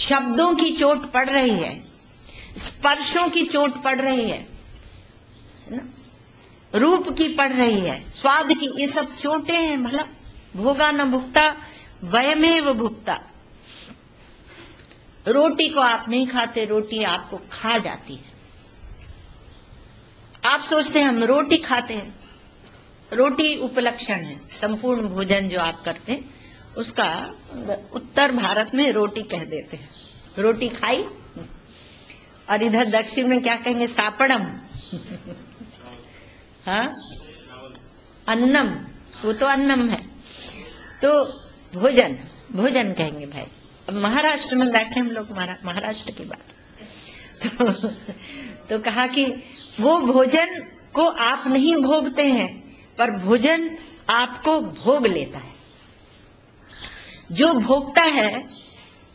शब्दों की चोट पड़ रही है, स्पर्शों की चोट पड़ रही है ना, रूप की पड़ रही है, स्वाद की, ये सब चोटें हैं। भला भोगा न भुगता वयमेव भुगता। रोटी को आप नहीं खाते, रोटी आपको खा जाती है। आप सोचते हैं हम रोटी खाते हैं, रोटी उपलक्षण है। संपूर्ण भोजन जो आप करते हैं उसका उत्तर भारत में रोटी कह देते हैं, रोटी खाई। और इधर दक्षिण में क्या कहेंगे? सापड़म। हाँ, अन्नम, वो तो अन्नम है। तो भोजन, भोजन कहेंगे भाई। अब महाराष्ट्र में बैठे हम लोग, महाराष्ट्र की बात। तो कहा कि वो भोजन को आप नहीं भोगते हैं, पर भोजन आपको भोग लेता है। जो भोगता है,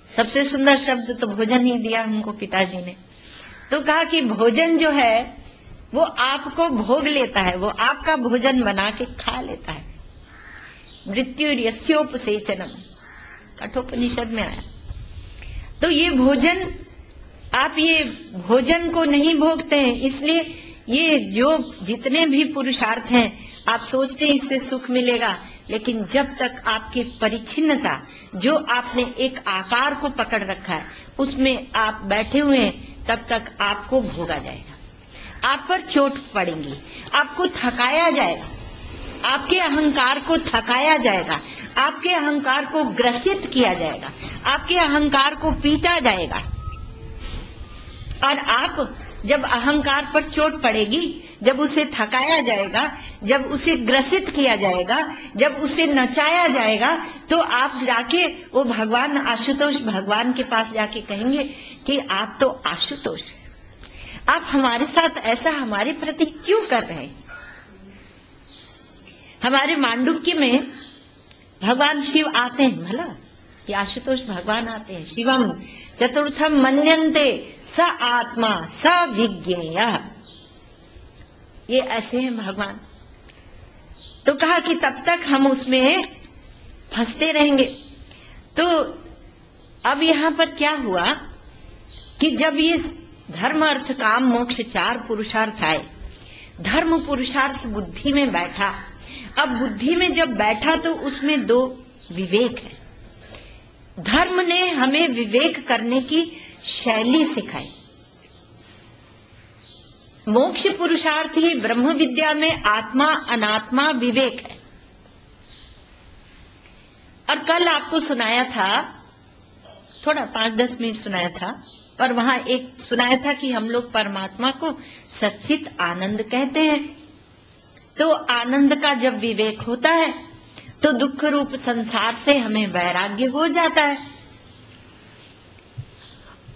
सबसे सुंदर शब्द तो भोजन ही दिया हमको पिताजी ने। तो कहा कि भोजन जो है वो आपको भोग लेता है, वो आपका भोजन बना के खा लेता है। मृत्यु यस्योपसेचनम, कठोपनिषद में आया। तो ये भोजन, आप ये भोजन को नहीं भोगते हैं, इसलिए ये जो जितने भी पुरुषार्थ हैं आप सोचते हैं इससे सुख मिलेगा, लेकिन जब तक आपकी परिच्छिन्नता, जो आपने एक आकार को पकड़ रखा है, उसमें आप बैठे हुए हैं, तब तक आपको भोगा जाएगा। आप पर चोट पड़ेगी, आपको थकाया जाएगा, आपके अहंकार को थकाया जाएगा, आपके अहंकार को ग्रसित किया जाएगा, आपके अहंकार को पीटा जाएगा। और आप जब अहंकार पर चोट पड़ेगी, जब उसे थकाया जाएगा, जब उसे ग्रसित किया जाएगा, जब उसे नचाया जाएगा, तो आप जाके वो भगवान आशुतोष भगवान के पास जाके कहेंगे कि आप तो आशुतोष हैं, आप हमारे साथ ऐसा हमारे प्रति क्यों कर रहे हैं? हमारे मांडुक्य में भगवान शिव आते हैं, भला कि आशुतोष भगवान आते हैं। शिवम चतुर्थम मन्यन्ते स आत्मा स विज्ञेय, ये ऐसे हैं भगवान। तो कहा कि तब तक हम उसमें फंसते रहेंगे। तो अब यहां पर क्या हुआ कि जब ये धर्म अर्थ काम मोक्ष 4 पुरुषार्थ आए, धर्म पुरुषार्थ बुद्धि में बैठा। अब बुद्धि में जब बैठा तो उसमें 2 विवेक है। धर्म ने हमें विवेक करने की शैली सिखाई। मोक्ष पुरुषार्थ ही ब्रह्म विद्या में आत्मा अनात्मा विवेक है। और कल आपको सुनाया था, थोड़ा 5-10 मिनट सुनाया था, पर वहां एक सुनाया था कि हम लोग परमात्मा को सच्चित आनंद कहते हैं। तो आनंद का जब विवेक होता है तो दुख रूप संसार से हमें वैराग्य हो जाता है।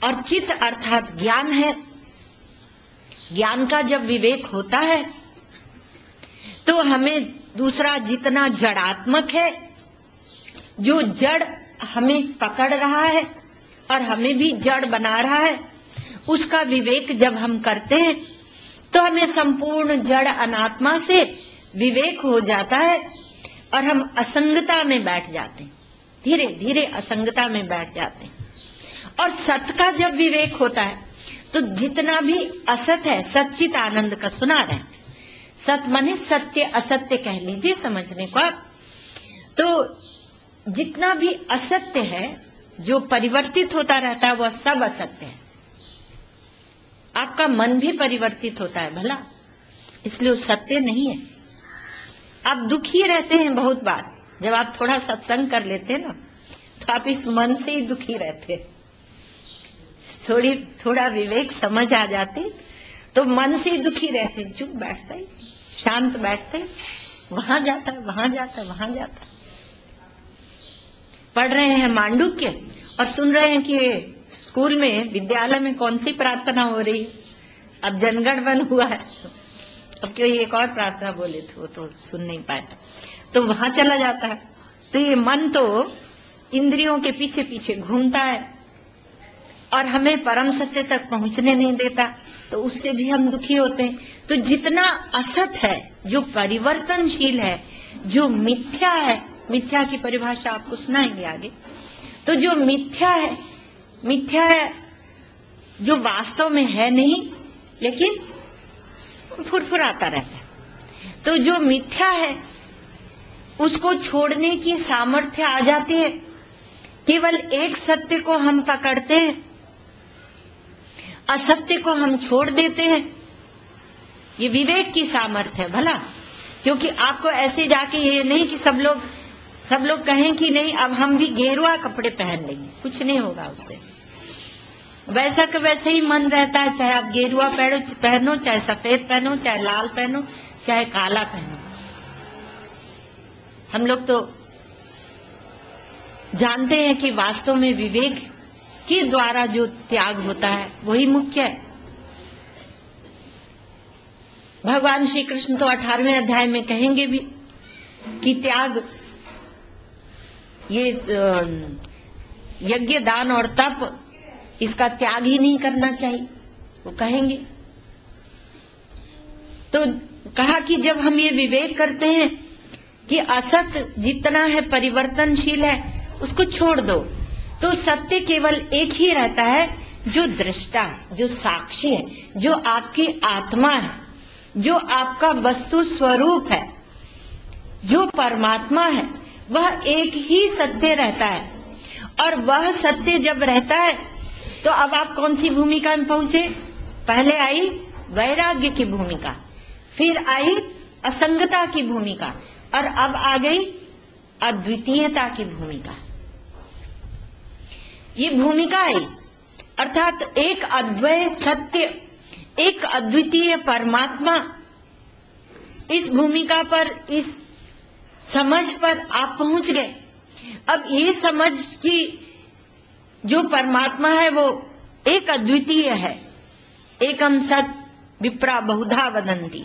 और चित अर्थात ज्ञान है, ज्ञान का जब विवेक होता है तो हमें दूसरा जितना जड़ात्मक है, जो जड़ हमें पकड़ रहा है और हमें भी जड़ बना रहा है, उसका विवेक जब हम करते हैं तो हमें संपूर्ण जड़ अनात्मा से विवेक हो जाता है और हम असंगता में बैठ जाते हैं, धीरे धीरे असंगता में बैठ जाते हैं। और सत का जब विवेक होता है तो जितना भी असत है, सच्चित आनंद का सुना रहे हैं। सत माने सत्य, असत्य कह लीजिए समझने को आप। तो जितना भी असत्य है, जो परिवर्तित होता रहता है, वह सब असत्य है। आपका मन भी परिवर्तित होता है भला, इसलिए वो सत्य नहीं है। आप दुखी रहते हैं बहुत बार, जब आप थोड़ा सत्संग कर लेते हैं ना, तो आप इस मन से ही दुखी रहते हैं। थोड़ा विवेक समझ आ जाते तो मन से ही दुखी रहते, चुप बैठते, शांत बैठते, वहां जाता है, वहां जाता है, वहां जाता है। पढ़ रहे हैं मांडुक्य और सुन रहे हैं कि स्कूल में, विद्यालय में कौन सी प्रार्थना हो रही है। अब जनगण मन हुआ है, अब क्यों एक और प्रार्थना बोले थे, वो तो सुन नहीं पाए, तो वहां चला जाता है। तो ये मन तो इंद्रियों के पीछे पीछे घूमता है और हमें परम सत्य तक पहुंचने नहीं देता, तो उससे भी हम दुखी होते हैं। तो जितना असत है, जो परिवर्तनशील है, जो मिथ्या है, मिथ्या की परिभाषा आपको सुनाएंगे आगे, तो जो मिथ्या है मिथ्या है, जो वास्तव में है नहीं, लेकिन फुरफुराता रहता है। तो जो मिथ्या है उसको छोड़ने की सामर्थ्य आ जाती है। केवल एक सत्य को हम पकड़ते हैं, असत्य को हम छोड़ देते हैं। ये विवेक की सामर्थ्य है भला। क्योंकि आपको ऐसे जाके ये नहीं कि सब लोग कहें कि नहीं अब हम भी गेरुआ कपड़े पहन लेंगे, कुछ नहीं होगा उससे। वैसा का वैसे ही मन रहता है, चाहे आप गेरुआ पहनो, चाहे सफेद पहनो, चाहे लाल पहनो, चाहे काला पहनो। हम लोग तो जानते हैं कि वास्तव में विवेक के द्वारा जो त्याग होता है वही मुख्य है। भगवान श्री कृष्ण तो 18वें अध्याय में कहेंगे भी कि त्याग, ये यज्ञ दान और तप, इसका त्याग ही नहीं करना चाहिए, वो कहेंगे। तो कहा कि जब हम ये विवेक करते हैं कि असत्य जितना है परिवर्तनशील है, उसको छोड़ दो, तो सत्य केवल एक ही रहता है, जो दृष्टा है, जो साक्षी है, जो आपकी आत्मा है, जो आपका वस्तु स्वरूप है, जो परमात्मा है, वह एक ही सत्य रहता है। और वह सत्य जब रहता है तो अब आप कौन सी भूमिका में पहुंचे? पहले आई वैराग्य की भूमिका, फिर आई असंगता की भूमिका, और अब आ गई अद्वितीयता की भूमिका। ये भूमिका आई, अर्थात एक अद्वय सत्य, एक अद्वितीय परमात्मा। इस भूमिका पर, इस समझ पर आप पहुंच गए। अब ये समझ कि जो परमात्मा है वो एक अद्वितीय है, एकम सत विप्रा बहुधा वदंती।